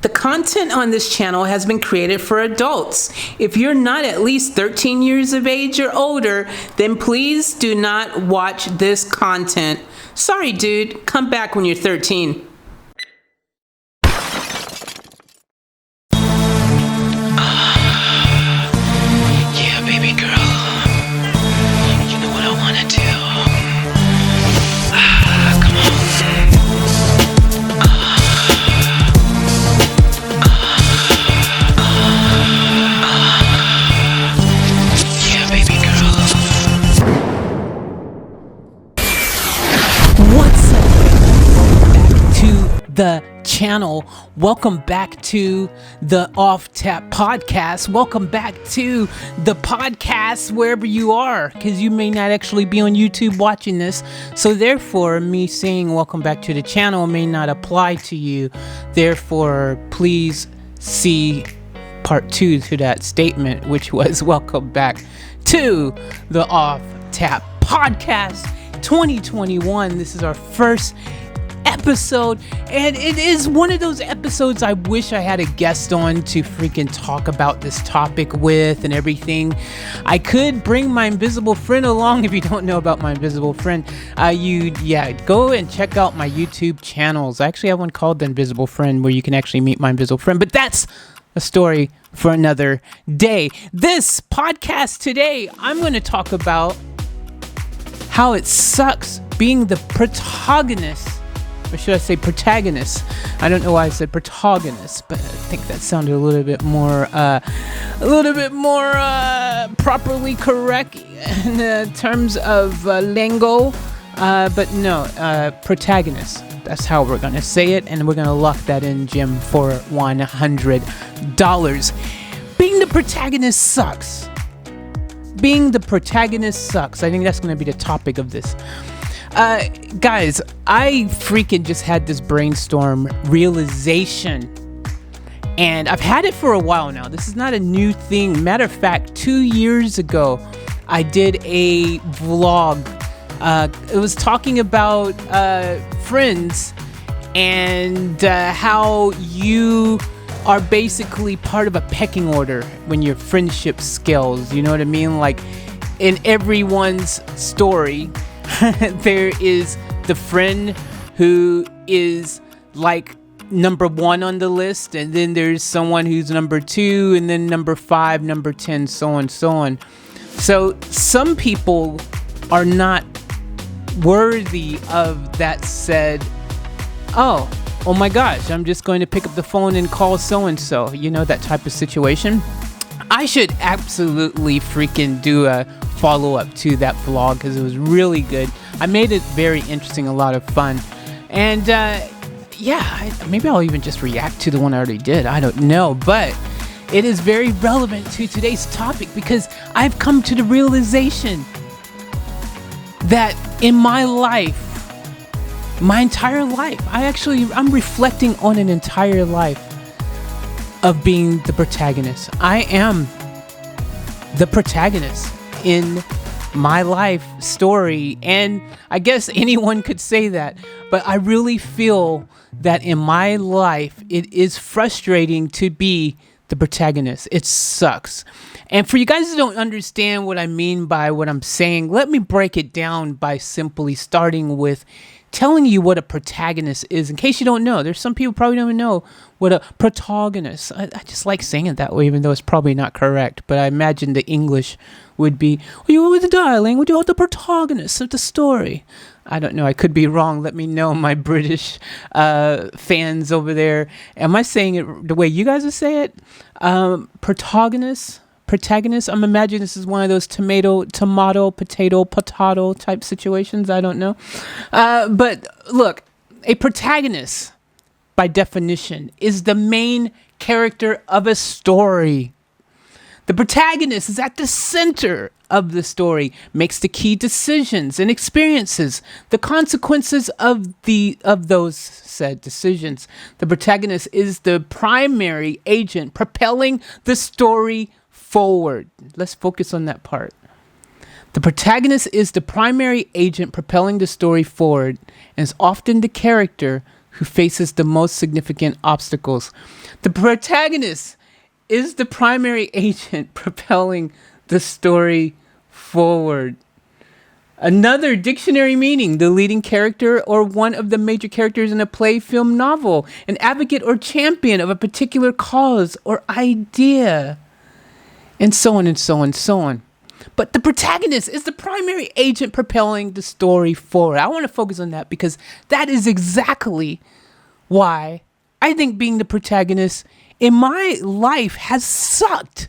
The content on this channel has been created for adults. If you're not at least 13 years of age or older, then please do not watch this content. Sorry, dude. Come back when you're 13. Yeah, baby girl. You know what I want to do. Come on. Yeah, baby girl. What's up? Back to the channel. Welcome back to the Off Tap podcast. Welcome back to the podcast wherever you are, because you may not actually be on YouTube watching this. So therefore, me saying welcome back to the channel may not apply to you. Therefore, please see part 2 to that statement, which was welcome back to the Off Tap podcast 2021. This is our first episode, and it is one of those episodes I wish I had a guest on to freaking talk about this topic with and everything. I could bring my invisible friend along. If you don't know about my invisible friend, go and check out my YouTube channels. I actually have one called The Invisible Friend where you can actually meet my invisible friend, but that's a story for another day. This podcast today, I'm going to talk about how it sucks being the protagonist. Or should I say protagonist? I don't know why I said protagonist, but I think that sounded a little bit more properly correct in terms of lingo. But no, protagonist. That's how we're gonna say it, and we're gonna lock that in, Jim, for $100. Being the protagonist sucks. Being the protagonist sucks. I think that's gonna be the topic of this. Guys, I freaking just had this brainstorm realization, and I've had it for a while now. This is not a new thing. Matter of fact, 2 years ago, I did a vlog. It was talking about friends and how you are basically part of a pecking order when your friendship scales. You know what I mean? Like in everyone's story, there is the friend who is like number 1 on the list, and then there's someone who's number 2, and then number 5, number 10, so on, so on. So some people are not worthy of that said, oh my gosh, I'm just going to pick up the phone and call so-and-so, you know, that type of situation. I should absolutely freaking do a follow-up to that vlog because it was really good. I made it very interesting, a lot of fun. And maybe I'll even just react to the one I already did. I don't know, but it is very relevant to today's topic because I've come to the realization that in my life, my entire life, I'm reflecting on an entire life of being the protagonist. I am the protagonist in my life story, and I guess anyone could say that, but I really feel that in my life it is frustrating to be the protagonist. It sucks. And for you guys who don't understand what I mean by what I'm saying, let me break it down by simply starting with telling you what a protagonist is. In case you don't know, there's some people probably don't even know what a protagonist. I just like saying it that way, even though it's probably not correct. But I imagine the English would be, well, you with the darling, would you want the protagonist of the story? I don't know. I could be wrong. Let me know, my British fans over there. Am I saying it the way you guys would say it? Protagonist. I'm imagining this is one of those tomato, potato type situations. I don't know. But look, a protagonist, by definition, is the main character of a story. The protagonist is at the center of the story, makes the key decisions and experiences the consequences of those said decisions. The protagonist is the primary agent propelling the story forward. Let's focus on that part. The protagonist is the primary agent propelling the story forward and is often the character who faces the most significant obstacles. The protagonist is the primary agent propelling the story forward. Another dictionary meaning: the leading character or one of the major characters in a play, film, novel, an advocate or champion of a particular cause or idea, and so on and so on and so on. But the protagonist is the primary agent propelling the story forward. I want to focus on that because that is exactly why I think being the protagonist in my life has sucked.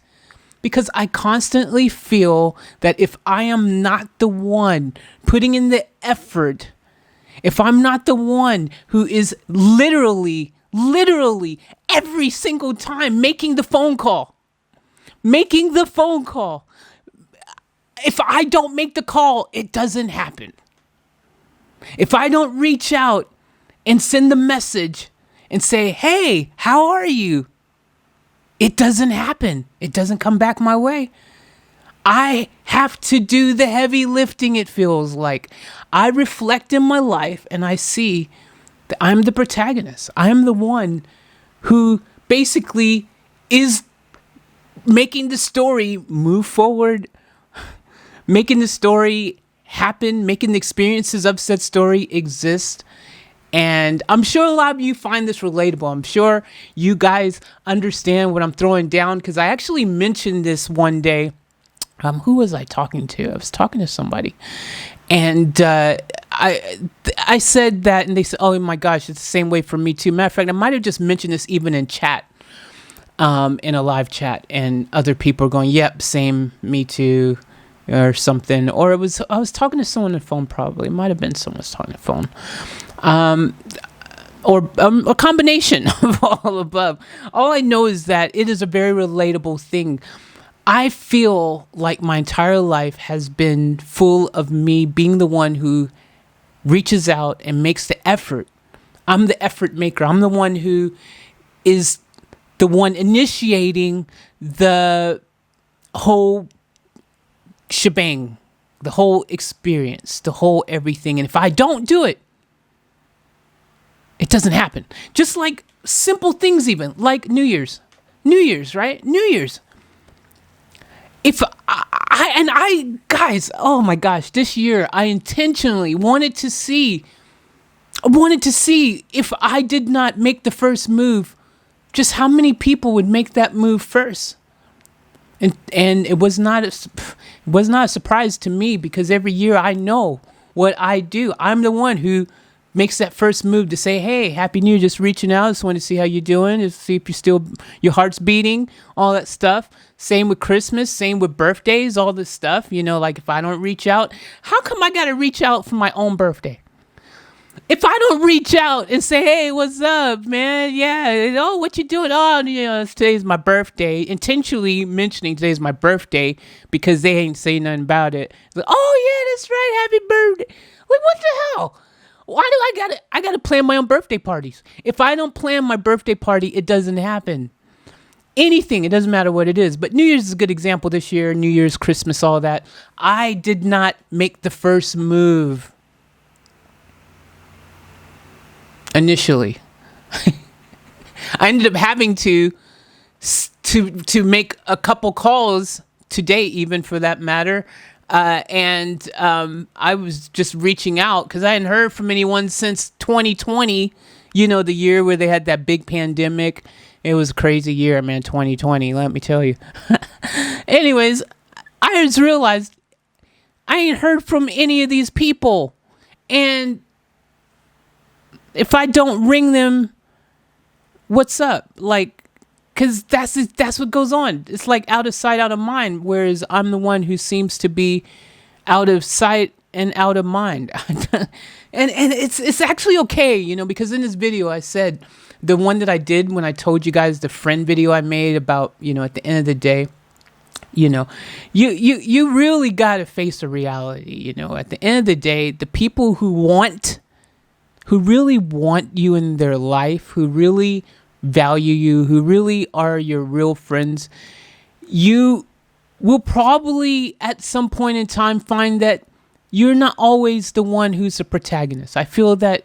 Because I constantly feel that if I am not the one putting in the effort, if I'm not the one who is literally every single time making the phone call, if I don't make the call, it doesn't happen. If I don't reach out and send the message and say, hey, how are you? It doesn't happen. It doesn't come back my way. I have to do the heavy lifting, it feels like. I reflect in my life and I see that I'm the protagonist. I am the one who basically is making the story move forward, making the story happen, making the experiences of said story exist. And I'm sure a lot of you find this relatable. I'm sure you guys understand what I'm throwing down, because I actually mentioned this one day. Who was I talking to? I was talking to somebody. And I said that, and they said, oh my gosh, it's the same way for me too. Matter of fact, I might have just mentioned this even in chat, in a live chat. And other people are going, yep, same, me too, or something. Or I was talking to someone on the phone probably. It might have been someone was talking on the phone. Or a combination of all above. All I know is that it is a very relatable thing. I feel like my entire life has been full of me being the one who reaches out and makes the effort. I'm the effort maker. I'm the one who is the one initiating the whole shebang, the whole experience, the whole everything. And if I don't do it, it doesn't happen. Just like simple things, even like New Year's, right? New Year's. If guys, oh my gosh, this year I intentionally wanted to see if I did not make the first move, just how many people would make that move first. And it was not a surprise to me, because every year I know what I do. I'm the one who makes that first move to say, hey, Happy New Year, just reaching out. Just want to see how you're doing, just see if your heart's beating, all that stuff. Same with Christmas, same with birthdays, all this stuff. You know, like if I don't reach out, how come I got to reach out for my own birthday? If I don't reach out and say, hey, what's up, man? Yeah, oh, what you doing? Oh, you know, today's my birthday. Intentionally mentioning today's my birthday because they ain't saying nothing about it. Like, oh, yeah, that's right. Happy birthday. Like, what the hell? Why do I gotta plan my own birthday parties? If I don't plan my birthday party, it doesn't happen. Anything, it doesn't matter what it is. But New Year's is a good example this year. New Year's, Christmas, all that. I did not make the first move initially. I ended up having to make a couple calls today, even for that matter. And I was just reaching out because I hadn't heard from anyone since 2020, you know, the year where they had that big pandemic. It was a crazy year, man, 2020, let me tell you. Anyways, I just realized I ain't heard from any of these people. And if I don't ring them, what's up? Like, because that's what goes on. It's like out of sight, out of mind. Whereas I'm the one who seems to be out of sight and out of mind. and it's actually okay, you know, because in this video I said, the one that I did when I told you guys the friend video I made about, you know, at the end of the day, you know, you really got to face the reality, you know, at the end of the day, the people who really want you in their life, who really value you, who really are your real friends, you will probably at some point in time find that you're not always the one who's the protagonist. I feel that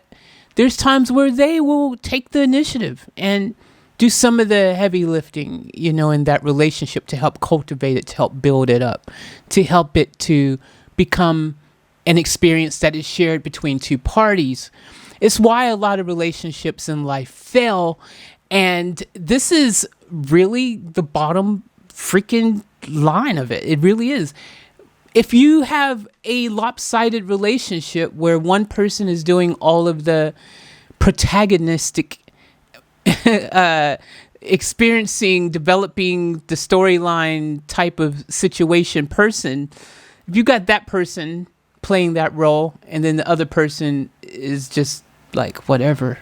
there's times where they will take the initiative and do some of the heavy lifting, in that relationship to help cultivate it, to help build it up, to help it to become an experience that is shared between two parties. It's why a lot of relationships in life fail. And this is really the bottom freaking line of it. It really is. If you have a lopsided relationship where one person is doing all of the protagonistic experiencing, developing the storyline type of situation person, if you got that person playing that role and then the other person is just like whatever,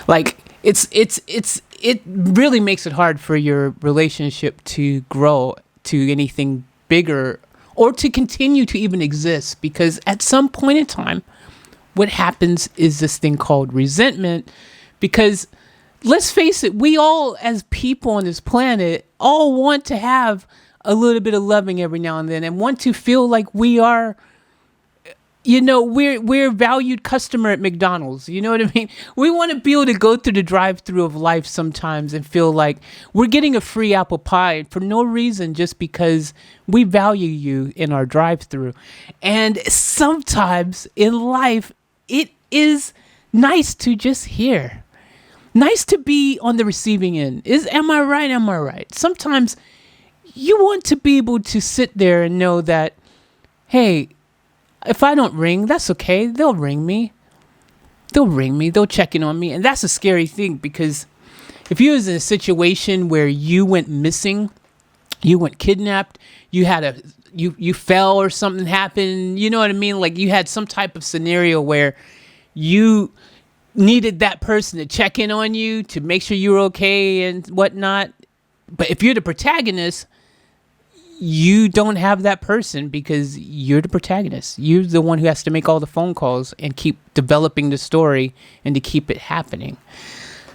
like it really makes it hard for your relationship to grow to anything bigger or to continue to even exist, because at some point in time what happens is this thing called resentment. Because let's face it, we all as people on this planet all want to have a little bit of loving every now and then and want to feel like we are, we're a valued customer at McDonald's. You know what I mean? We want to be able to go through the drive-through of life sometimes and feel like we're getting a free apple pie for no reason, just because we value you in our drive-through. And sometimes in life, it is nice to just hear. Nice to be on the receiving end. Am I right? Am I right? Sometimes you want to be able to sit there and know that, hey, if I don't ring, that's okay. They'll ring me. They'll check in on me. And that's a scary thing, because if you was in a situation where you went missing, you went kidnapped, you fell or something happened, you know what I mean? Like you had some type of scenario where you needed that person to check in on you to make sure you were okay and whatnot. But if you're the protagonist, you don't have that person, because you're the protagonist. You're the one who has to make all the phone calls and keep developing the story and to keep it happening.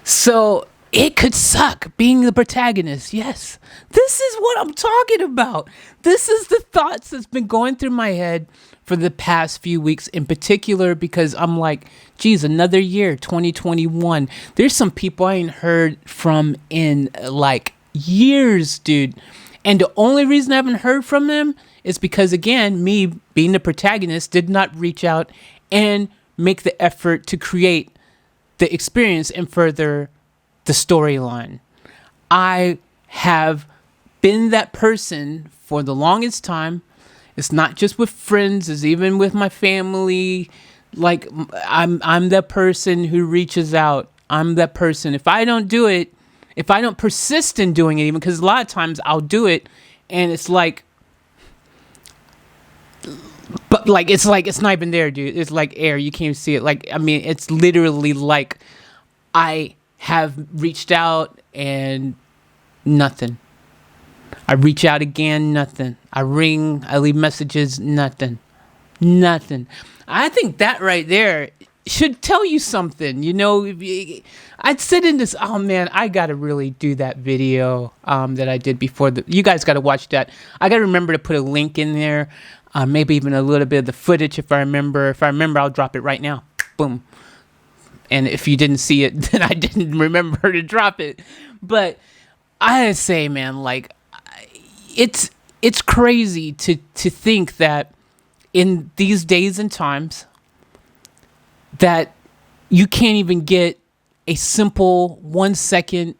So it could suck being the protagonist. Yes, this is what I'm talking about. This is the thoughts that's been going through my head for the past few weeks in particular, because I'm like, geez, another year, 2021. There's some people I ain't heard from in like years, dude. And the only reason I haven't heard from them is because, again, me being the protagonist did not reach out and make the effort to create the experience and further the storyline. I have been that person for the longest time. It's not just with friends, it's even with my family. Like I'm that person who reaches out. I'm that person. If I don't do it, if I don't persist in doing it, even because a lot of times I'll do it and it's like, but like it's not even there, dude. It's like air. You can't see it. Like, I mean, it's literally like I have reached out and nothing. I reach out again, nothing. I ring, I leave messages, nothing. I think that right there should tell you something. I'd sit in this, oh man, I got to really do that video that I did before. You guys got to watch that. I got to remember to put a link in there, maybe even a little bit of the footage if I remember. If I remember, I'll drop it right now. Boom. And if you didn't see it, then I didn't remember to drop it. But I say, man, like, it's crazy to think that in these days and times that you can't even get a simple 1 second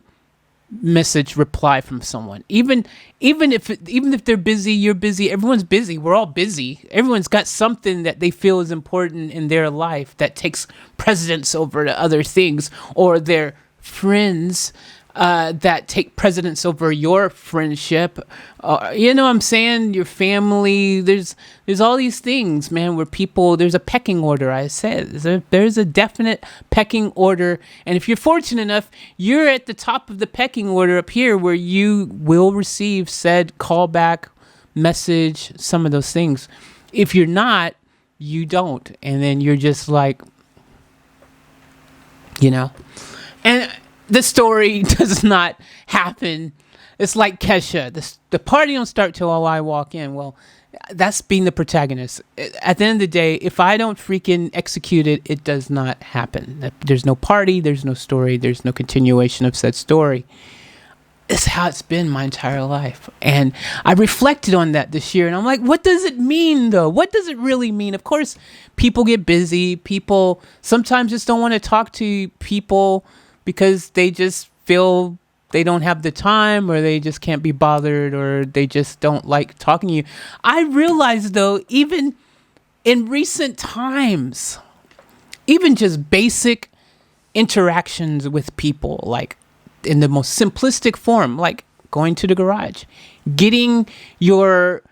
message reply from someone. Even if they're busy, you're busy, everyone's busy, we're all busy. Everyone's got something that they feel is important in their life that takes precedence over the other things, or their friends that take precedence over your friendship. You know what I'm saying? Your family. There's all these things, man, where people, there's a pecking order, I said. There's a definite pecking order. And if you're fortunate enough, you're at the top of the pecking order up here, where you will receive said callback, message, some of those things. If you're not, you don't. And then you're just like, and the story does not happen. It's like Kesha. The party don't start till I walk in. Well, That's being the protagonist. At the end of the day, if I don't freaking execute it, it does not happen. There's no party, there's no story, there's no continuation of said story. It's how it's been my entire life. And I reflected on that this year, and I'm like, what does it mean though? What does it really mean? Of course, people get busy. People sometimes just don't want to talk to people because they just feel they don't have the time, or they just can't be bothered, or they just don't like talking to you. I realized though, even in recent times, even just basic interactions with people, like in the most simplistic form, like going to the garage, getting your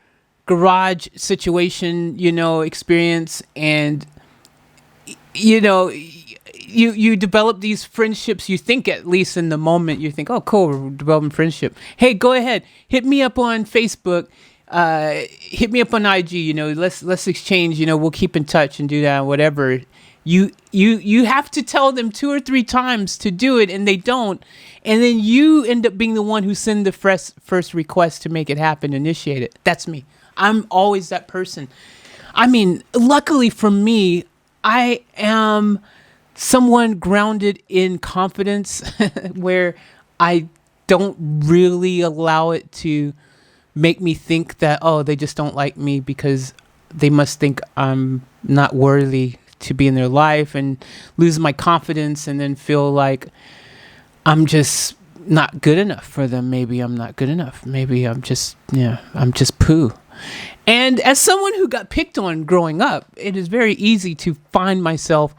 garage situation, experience, and you develop these friendships. You think, at least in the moment, you think, oh, cool, we're developing friendship. Hey, go ahead, hit me up on Facebook, hit me up on IG. Let's exchange. We'll keep in touch and do that, whatever. You have to tell them 2 or 3 times to do it, and they don't, and then you end up being the one who send the first request to make it happen, initiate it. That's me. I'm always that person. I mean, luckily for me, I am someone grounded in confidence where I don't really allow it to make me think that, oh, they just don't like me because they must think I'm not worthy to be in their life, and lose my confidence and then feel like I'm just not good enough for them. Maybe I'm not good enough. Maybe I'm just poo. And as someone who got picked on growing up, it is very easy to find myself.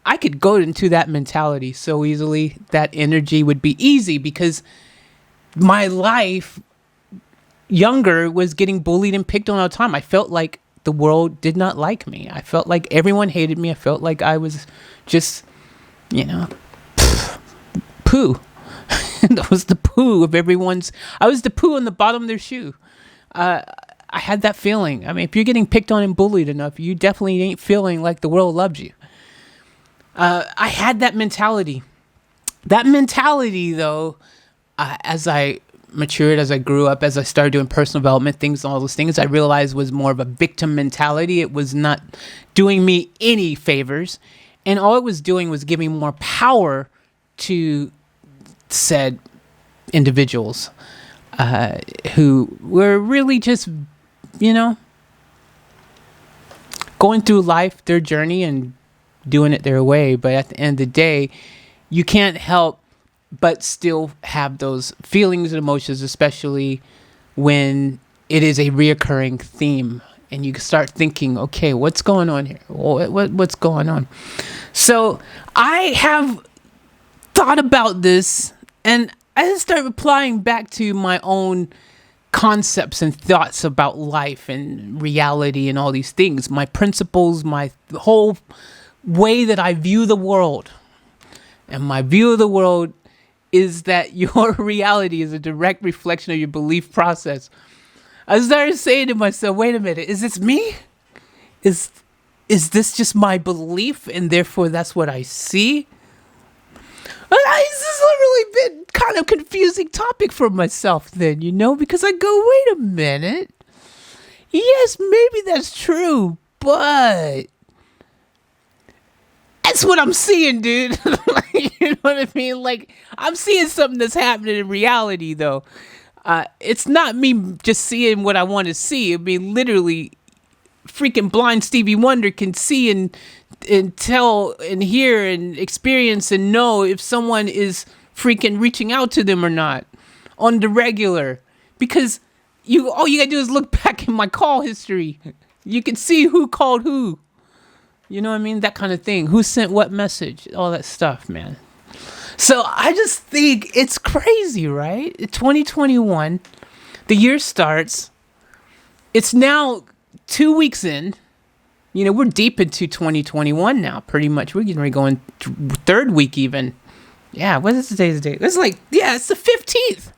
I could go into that mentality so easily. That energy would be easy because my life younger was getting bullied and picked on all the time. I felt like the world did not like me. I felt like everyone hated me. I felt like I was just, poo. That was the poo of everyone's. I was the poo on the bottom of their shoe. I had that feeling. I mean, if you're getting picked on and bullied enough, you definitely ain't feeling like the world loves you. I had that mentality. That mentality, though, as I matured, as I grew up, as I started doing personal development things, all those things, I realized was more of a victim mentality. It was not doing me any favors, and all it was doing was giving more power to said individuals who were really just, going through life, their journey, and doing it their way. But at the end of the day, you can't help but still have those feelings and emotions, especially when it is a reoccurring theme and you start thinking, okay, what's going on here? What's going on? So I have thought about this, and I just started applying back to my own concepts and thoughts about life and reality and all these things, my principles, my whole way that I view the world. And my view of the world is that your reality is a direct reflection of your belief process. I started saying to myself, wait a minute, is this me? Is this just my belief, and therefore that's what I see? This has really been kind of confusing topic for myself then, because I go, wait a minute. Yes, maybe that's true, but that's what I'm seeing, dude. You know what I mean? Like, I'm seeing something that's happening in reality, though. It's not me just seeing what I want to see. I mean, literally, freaking blind Stevie Wonder can see and tell and hear and experience and know if someone is freaking reaching out to them or not on the regular. Because all you gotta do is look back in my call history. You can see who called who. You know what I mean? That kind of thing. Who sent what message? All that stuff, man. So I just think it's crazy, right? 2021, the year starts. It's now 2 weeks in. We're deep into 2021 now, pretty much. We're getting ready to go in third week even. Yeah, what is today's date? It's it's the 15th.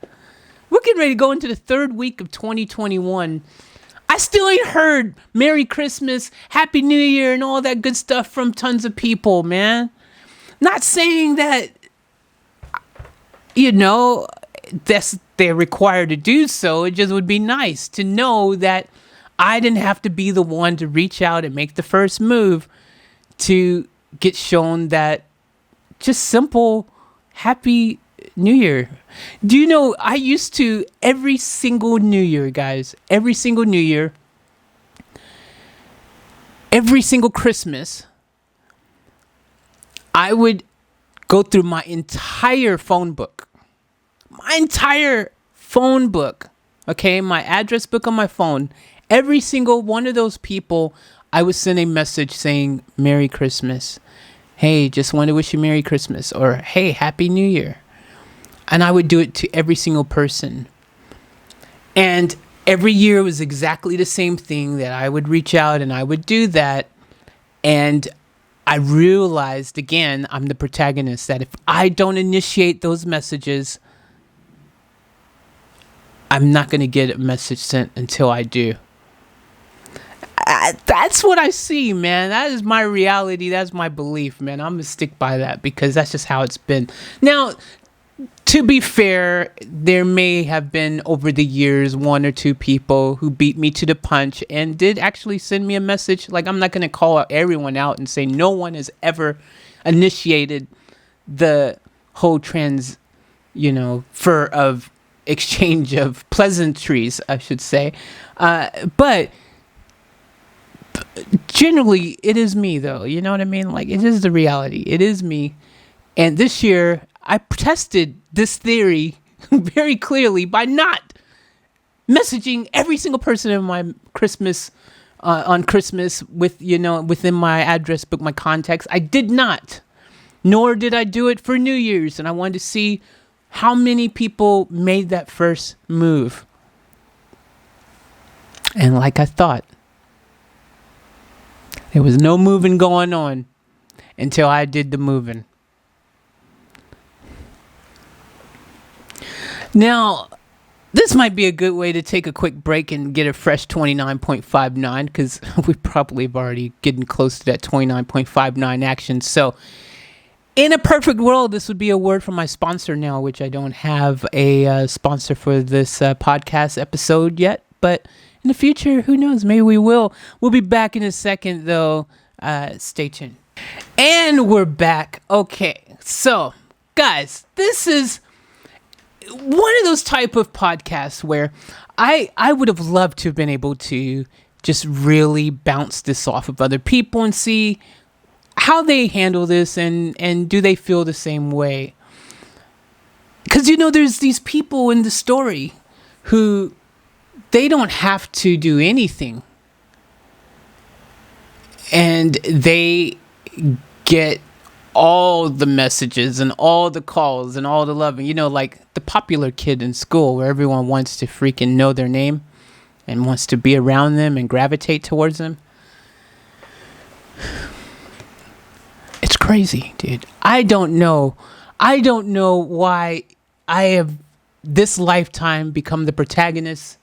We're getting ready to go into the third week of 2021. I still ain't heard Merry Christmas, Happy New Year, and all that good stuff from tons of people, man. Not saying that, they're required to do so. It just would be nice to know that I didn't have to be the one to reach out and make the first move to get shown that just simple happy New Year. Do you know, I used to every single New Year, guys, every single New Year, every single Christmas, I would go through my entire phone book. Okay, my address book on my phone. Every single one of those people, I would send a message saying, Merry Christmas. Hey, just want to wish you Merry Christmas. Or, hey, Happy New Year. And I would do it to every single person. And every year was exactly the same thing, that I would reach out and I would do that. And I realized, again, I'm the protagonist, that if I don't initiate those messages, I'm not going to get a message sent until I do. That's what I see, man. That is my reality. That's my belief, man. I'm going to stick by that because that's just how it's been. Now, to be fair, there may have been over the years one or two people who beat me to the punch and did actually send me a message. Like, I'm not going to call everyone out and say no one has ever initiated the whole of exchange of pleasantries, I should say. But generally, it is me, though. You know what I mean? Like, it is the reality. It is me. And this year, I tested this theory very clearly by not messaging every single person in my Christmas on Christmas with, within my address book, my contacts. I did not, nor did I do it for New Year's. And I wanted to see how many people made that first move. And like I thought, there was no moving going on until I did the moving. Now, this might be a good way to take a quick break and get a fresh 29.59 because we probably have already getting close to that 29.59 action. So, in a perfect world, this would be a word from my sponsor now, which I don't have a sponsor for this podcast episode yet. But in the future, who knows? Maybe we will. We'll be back in a second, though. Stay tuned. And we're back. Okay, so, guys, this is one of those type of podcasts where I would have loved to have been able to just really bounce this off of other people and see how they handle this and do they feel the same way. Because, there's these people in the story who they don't have to do anything. And they get all the messages and all the calls and all the loving, like the popular kid in school where everyone wants to freaking know their name and wants to be around them and gravitate towards them. It's crazy, dude. I don't know why I have this lifetime become the protagonist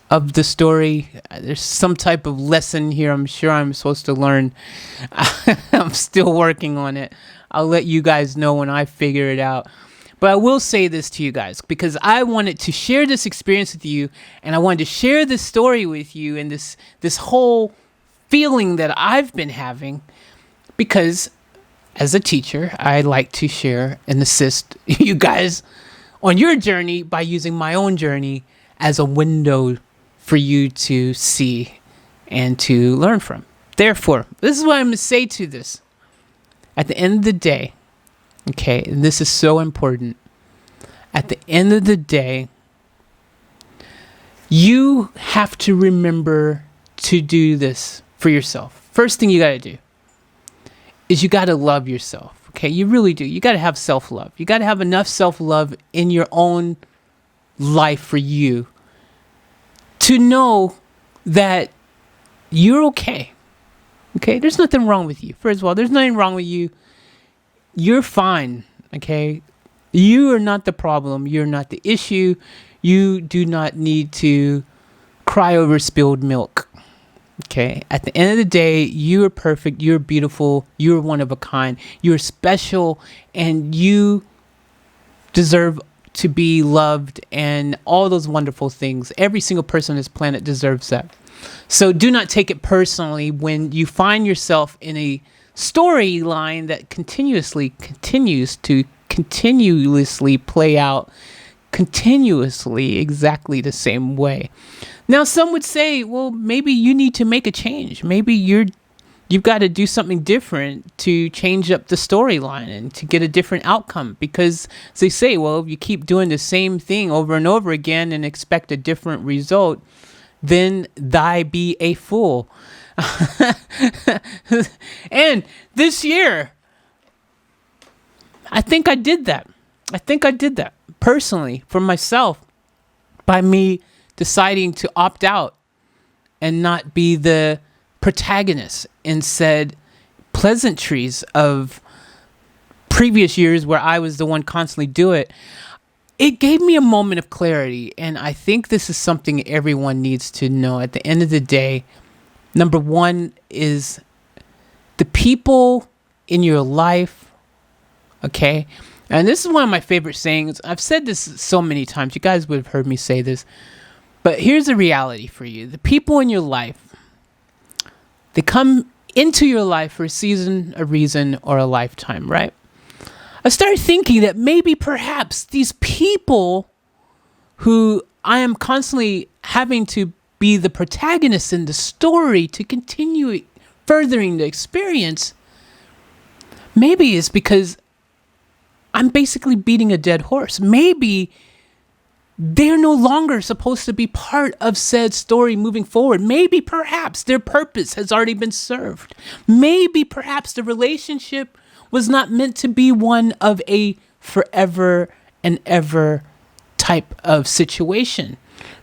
of the story. There's some type of lesson here I'm sure I'm supposed to learn. I'm still working on it. I'll let you guys know when I figure it out. But I will say this to you guys because I wanted to share this experience with you, and I wanted to share this story with you and this whole feeling that I've been having because as a teacher, I like to share and assist you guys on your journey by using my own journey as a window for you to see and to learn from. Therefore, this is what I'm going to say to this. At the end of the day, okay, and this is so important. At the end of the day, you have to remember to do this for yourself. First thing you got to do is you got to love yourself. Okay, you really do. You got to have self-love. You got to have enough self-love in your own life for you to know that you're okay. Okay, there's nothing wrong with you. First of all, there's nothing wrong with you. You're fine. Okay, you are not the problem. You're not the issue. You do not need to cry over spilled milk. Okay, at the end of the day, you are perfect. You're beautiful. You're one of a kind. You're special, and you deserve to be loved and all those wonderful things. Every single person on this planet deserves that. So do not take it personally when you find yourself in a storyline that continues to continuously play out continuously exactly the same way. Now, some would say, well, maybe you need to make a change. Maybe you've got to do something different to change up the storyline and to get a different outcome. Because as they say, well, if you keep doing the same thing over and over again and expect a different result, then thy be a fool. And this year, I think I did that. Personally for myself by me deciding to opt out and not be the protagonist in said pleasantries of previous years where I was the one constantly do it. It gave me a moment of clarity, and I think this is something everyone needs to know. At the end of the day, number one is the people in your life, okay? And this is one of my favorite sayings. I've said this so many times. You guys would have heard me say this. But here's the reality for you. The people in your life, they come into your life for a season, a reason, or a lifetime, right? I started thinking that maybe perhaps these people who I am constantly having to be the protagonist in the story to continue furthering the experience, maybe it's because I'm basically beating a dead horse. Maybe they're no longer supposed to be part of said story moving forward. Maybe perhaps their purpose has already been served. Maybe perhaps the relationship was not meant to be one of a forever and ever type of situation.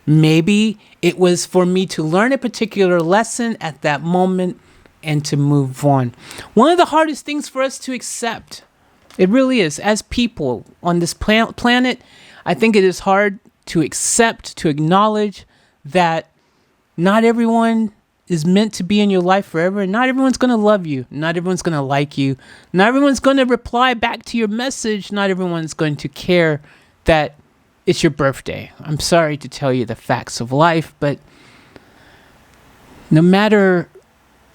Maybe it was for me to learn a particular lesson at that moment and to move on. One of the hardest things for us to accept, it really is, as people on this planet, I think it is hard to accept, to acknowledge that not everyone is meant to be in your life forever, and not everyone's going to love you. Not everyone's going to like you. Not everyone's going to reply back to your message. Not everyone's going to care that it's your birthday. I'm sorry to tell you the facts of life, but no matter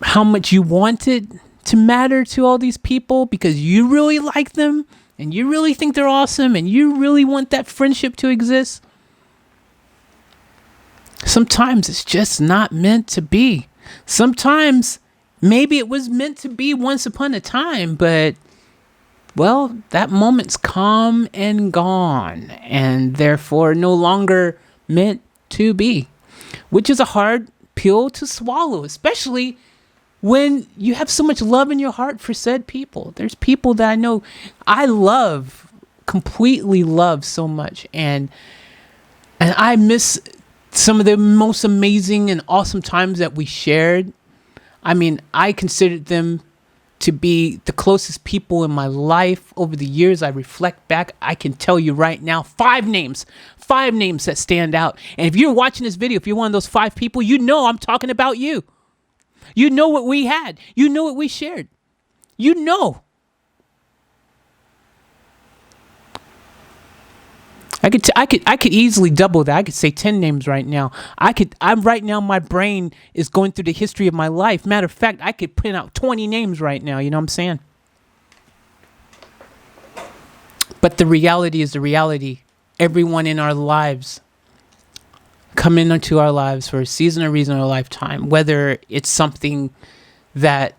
how much you want it to matter to all these people because you really like them and you really think they're awesome and you really want that friendship to exist, sometimes it's just not meant to be. Sometimes maybe it was meant to be once upon a time, but well, that moment's come and gone and therefore no longer meant to be, which is a hard pill to swallow, especially when you have so much love in your heart for said people. There's people that I know I love, completely love so much, and I miss some of the most amazing and awesome times that we shared. I mean, I considered them to be the closest people in my life over the years. I reflect back, I can tell you right now, 5 names that stand out. And if you're watching this video, if you're one of those 5 people, you know I'm talking about you. You know what we had. You know what we shared. You know. I could easily double that. I could say 10 names right now. I'm right now, my brain is going through the history of my life. Matter of fact, I could print out 20 names right now. You know what I'm saying? But the reality is the reality. Everyone in our lives come into our lives for a season, a reason, or a lifetime. Whether it's something that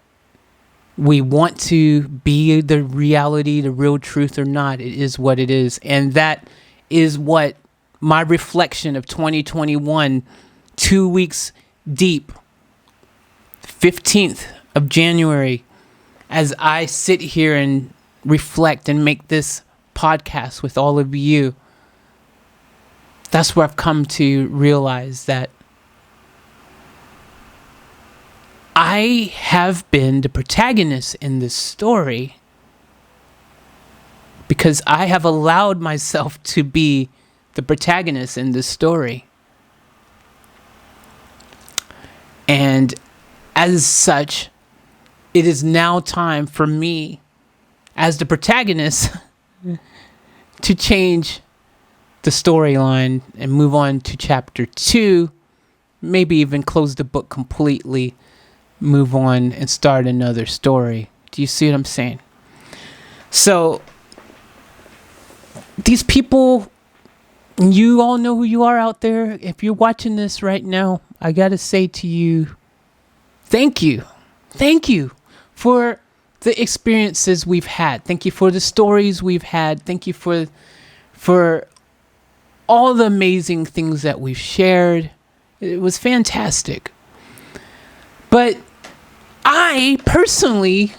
we want to be the reality, the real truth or not, it is what it is. And that is what my reflection of 2021, 2 weeks deep, 15th of January, as I sit here and reflect and make this podcast with all of you, that's where I've come to realize that I have been the protagonist in this story because I have allowed myself to be the protagonist in this story. And as such, it is now time for me, as the protagonist, to change the storyline and move on to chapter 2, maybe even close the book completely, move on and start another story. Do you see what I'm saying? So these people, you all know who you are out there. If you're watching this right now, I got to say to you, thank you. Thank you for the experiences we've had. Thank you for the stories we've had. Thank you for all the amazing things that we've shared. It was fantastic. But I personally,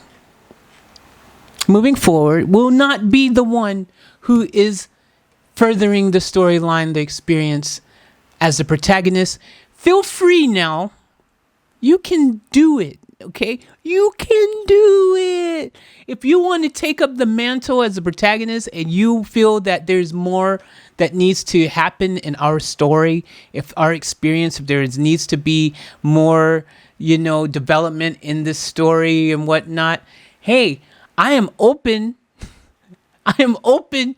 moving forward, will not be the one who is furthering the storyline, the experience as the protagonist. Feel free now. You can do it, okay? You can do it. If you want to take up the mantle as the protagonist and you feel that there's more that needs to happen in our story, if our experience, if there needs to be more, development in this story and whatnot, hey, I am open. I am open,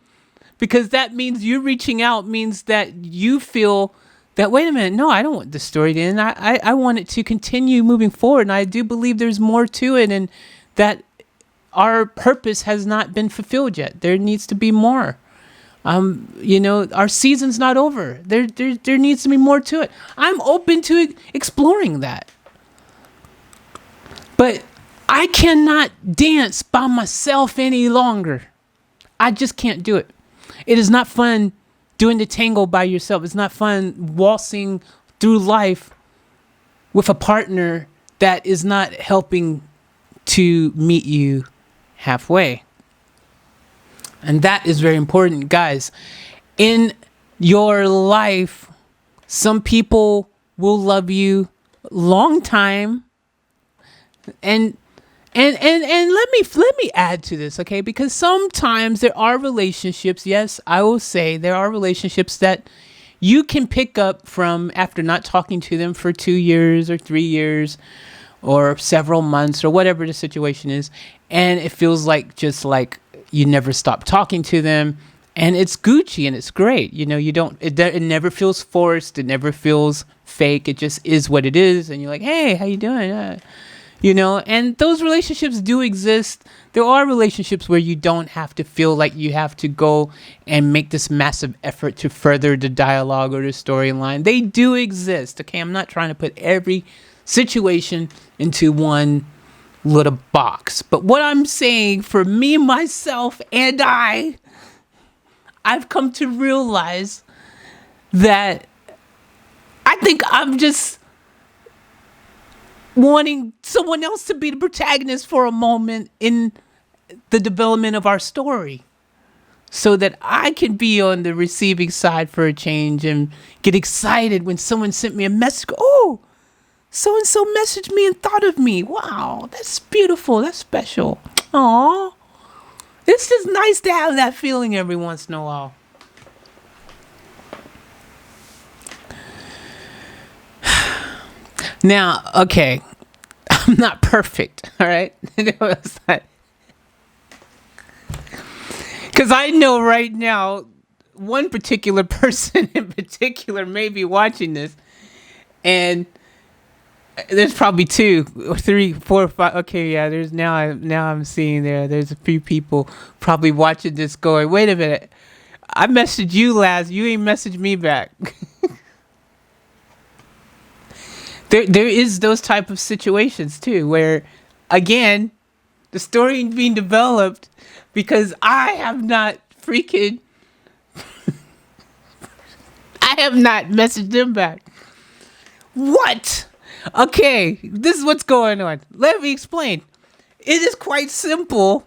because that means you reaching out means that you feel that, wait a minute, no, I don't want the story to end. I want it to continue moving forward. And I do believe there's more to it, and that our purpose has not been fulfilled yet. There needs to be more. Our season's not over. There needs to be more to it. I'm open to exploring that. But I cannot dance by myself any longer. I just can't do it. It is not fun doing the tango by yourself. It's not fun waltzing through life with a partner that is not helping to meet you halfway. And that is very important, guys. In your life, some people will love you long time. And let me add to this, okay? Because sometimes there are relationships, yes, I will say there are relationships that you can pick up from after not talking to them for 2 years or 3 years or several months or whatever the situation is. And it feels like just like you never stop talking to them, and it's Gucci and it's great. It never feels forced. It never feels fake. It just is what it is. And you're like, hey, how you doing? And those relationships do exist. There are relationships where you don't have to feel like you have to go and make this massive effort to further the dialogue or the storyline. They do exist. Okay, I'm not trying to put every situation into one little box. But what I'm saying, for me, myself, and I've come to realize that I think I'm just wanting someone else to be the protagonist for a moment in the development of our story, so that I can be on the receiving side for a change and get excited when someone sent me a message. Oh, so-and-so messaged me and thought of me. Wow, that's beautiful. That's special. Aw. It's just nice to have that feeling every once in a while. Now, okay, I'm not perfect, all right? Because I know right now, one particular person in particular may be watching this, and there's probably 2 or 3, 4 or 5. Okay, yeah, there's now I'm seeing there's a few people probably watching this going, wait a minute, I messaged you last, you ain't messaged me back. There is those type of situations too, where again, the story is being developed because I have not messaged them back. What? Okay, this is what's going on. Let me explain. It is quite simple.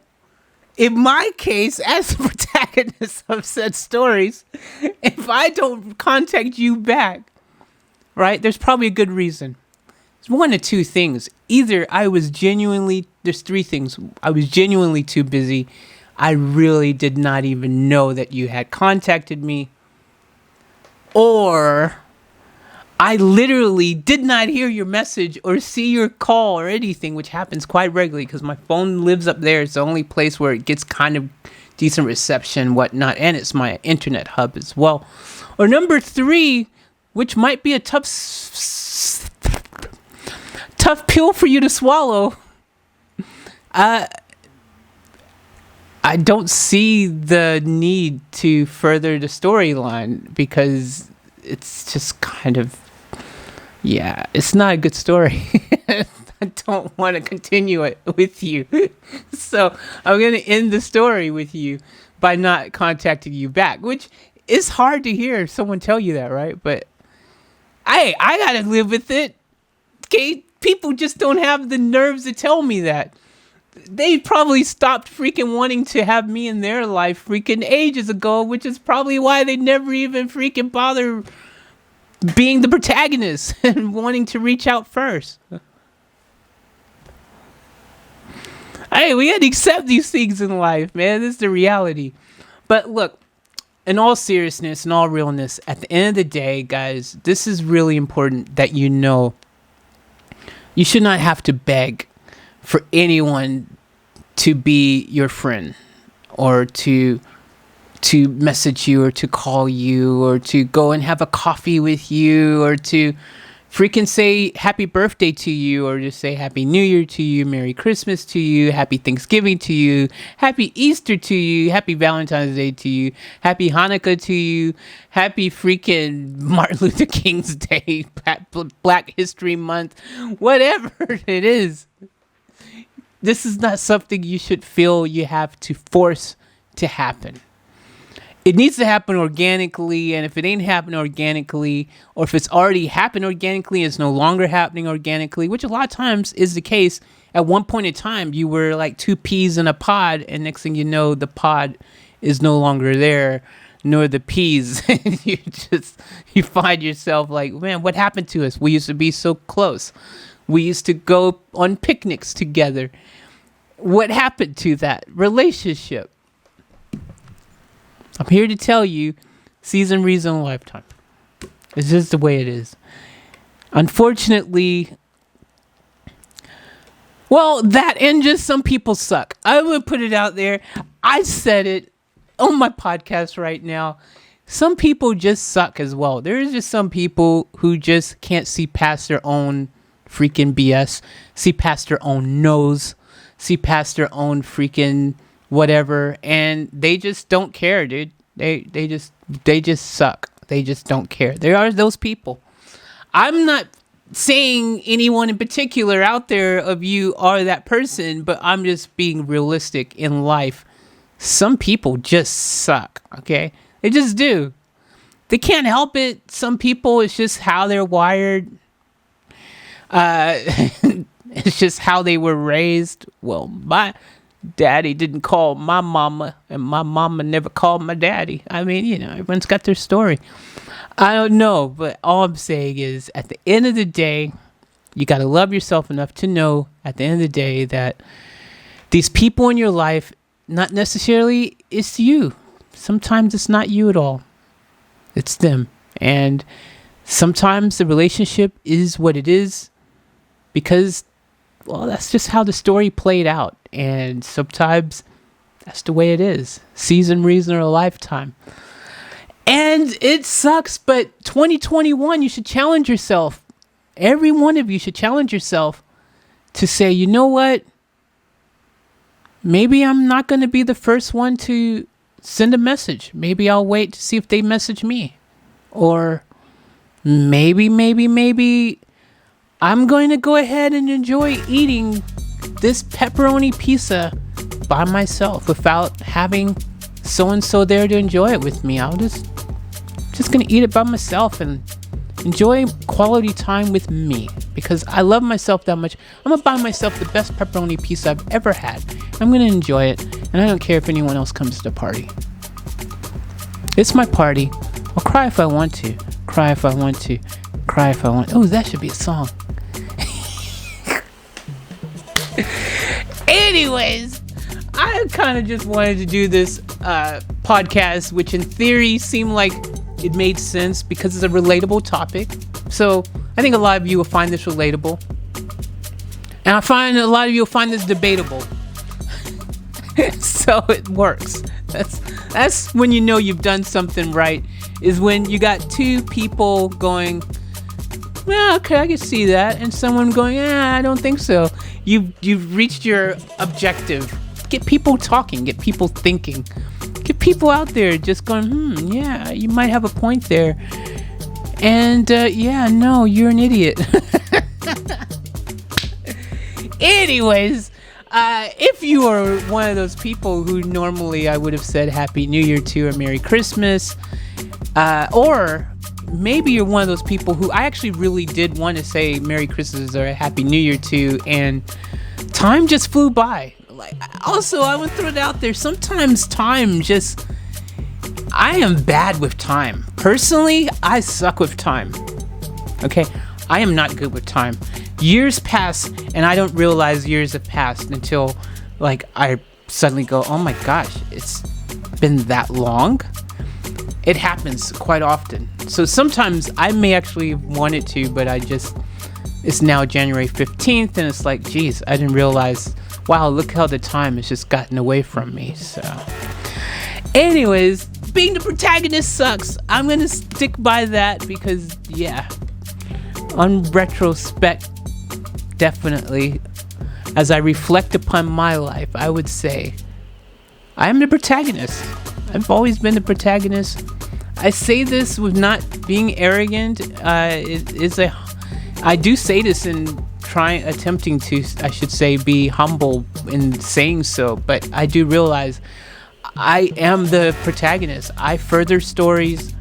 In my case, as the protagonist of said stories, if I don't contact you back, right, there's probably a good reason. It's one of 2 things. Either there's 3 things. I was genuinely too busy. I really did not even know that you had contacted me. Or I literally did not hear your message or see your call or anything, which happens quite regularly because my phone lives up there. It's the only place where it gets kind of decent reception, whatnot, and it's my internet hub as well. Or number 3, which might be a tough pill for you to swallow. I don't see the need to further the storyline because it's just kind of, yeah, it's not a good story. I don't want to continue it with you. So I'm going to end the story with you by not contacting you back, which is hard to hear someone tell you that, right? But I got to live with it. Okay? People just don't have the nerves to tell me that. They probably stopped freaking wanting to have me in their life freaking ages ago, which is probably why they never even freaking bother being the protagonist and wanting to reach out first. Hey, we gotta accept these things in life, man. This is the reality. But look, in all seriousness, in all realness, at the end of the day, guys, this is really important that you know you should not have to beg for anyone to be your friend or to message you or to call you or to go and have a coffee with you or to freaking say happy birthday to you or just say happy new year to you, merry Christmas to you, happy Thanksgiving to you, happy Easter to you, happy Valentine's Day to you, happy Hanukkah to you, happy freaking Martin Luther King's Day, Black History Month, whatever it is. This is not something you should feel you have to force to happen. It needs to happen organically, and if it ain't happening organically, or if it's already happened organically, it's no longer happening organically, which a lot of times is the case. At one point in time, you were like 2 peas in a pod, and next thing you know, the pod is no longer there, nor the peas. And you find yourself like, man, what happened to us? We used to be so close. We used to go on picnics together. What happened to that relationship? I'm here to tell you, season, reason, lifetime. It's just the way it is. Unfortunately, well, that and just some people suck. I would put it out there. I said it on my podcast right now. Some people just suck as well. There's just some people who just can't see past their own freaking BS, see past their own nose, see past their own freaking whatever, and they just don't care, dude. They just suck. They just don't care. There are those people. I'm not saying anyone in particular out there of you are that person, but I'm just being realistic in life. Some people just suck, okay? They just do. They can't help it. Some people, it's just how they're wired. It's just how they were raised. Well, my daddy didn't call my mama, and my mama never called my daddy. I mean, you know, everyone's got their story. I don't know, but all I'm saying is at the end of the day, you got to love yourself enough to know at the end of the day that these people in your life, not necessarily it's you. Sometimes it's not you at all. It's them. And sometimes the relationship is what it is because, well, that's just how the story played out. And sometimes that's the way it is. Season, reason, or a lifetime. And it sucks, but 2021, you should challenge yourself. Every one of you should challenge yourself to say, you know what? Maybe I'm not going to be the first one to send a message. Maybe I'll wait to see if they message me. Or maybe I'm going to go ahead and enjoy eating this pepperoni pizza by myself without having so-and-so there to enjoy it with me. I'll just going to eat it by myself and enjoy quality time with me because I love myself that much. I'm going to buy myself the best pepperoni pizza I've ever had. I'm going to enjoy it, and I don't care if anyone else comes to the party. It's my party. I'll cry if I want to. Cry if I want to. Cry if I want. Oh, that should be a song. Anyways, I kind of just wanted to do this podcast, which in theory seemed like it made sense because it's a relatable topic. So I think a lot of you will find this relatable. And I find a lot of you will find this debatable. So it works. That's when you know you've done something right, is when you got two people going, yeah, okay, I can see that, and someone going, I don't think so. You've reached your objective. Get people talking, get people thinking, get people out there just going, yeah, you might have a point there. And yeah, no, you're an idiot. Anyways, if you are one of those people who normally I would have said Happy New Year to or Merry Christmas, or maybe you're one of those people who I actually really did want to say Merry Christmas or a Happy New Year to, and time just flew by. Like, also, I want to throw it out there. Sometimes time just, I am bad with time. Personally, I suck with time. Okay? I am not good with time. Years pass, and I don't realize years have passed until, like, I suddenly go, oh my gosh, it's been that long? It happens quite often. So sometimes I may actually want it to, but it's now January 15th, and it's like, geez, I didn't realize, wow, look how the time has just gotten away from me. So anyways, being the protagonist sucks. I'm gonna stick by that because, yeah, on retrospect, definitely, as I reflect upon my life, I would say I am the protagonist. I've always been the protagonist. I say this with not being arrogant. I do say this in attempting to, I should say, be humble in saying so, but I do realize I am the protagonist. I further stories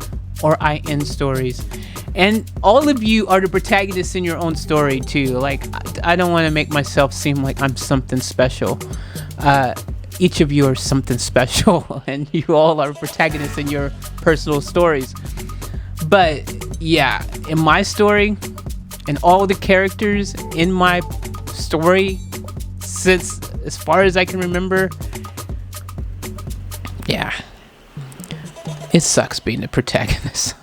or I end stories. And all of you are the protagonists in your own story too. Like, I don't want to make myself seem like I'm something special. Each of you are something special, and you all are protagonists in your personal stories. But yeah, in my story, and all the characters in my story, since as far as I can remember, yeah, it sucks being the protagonist.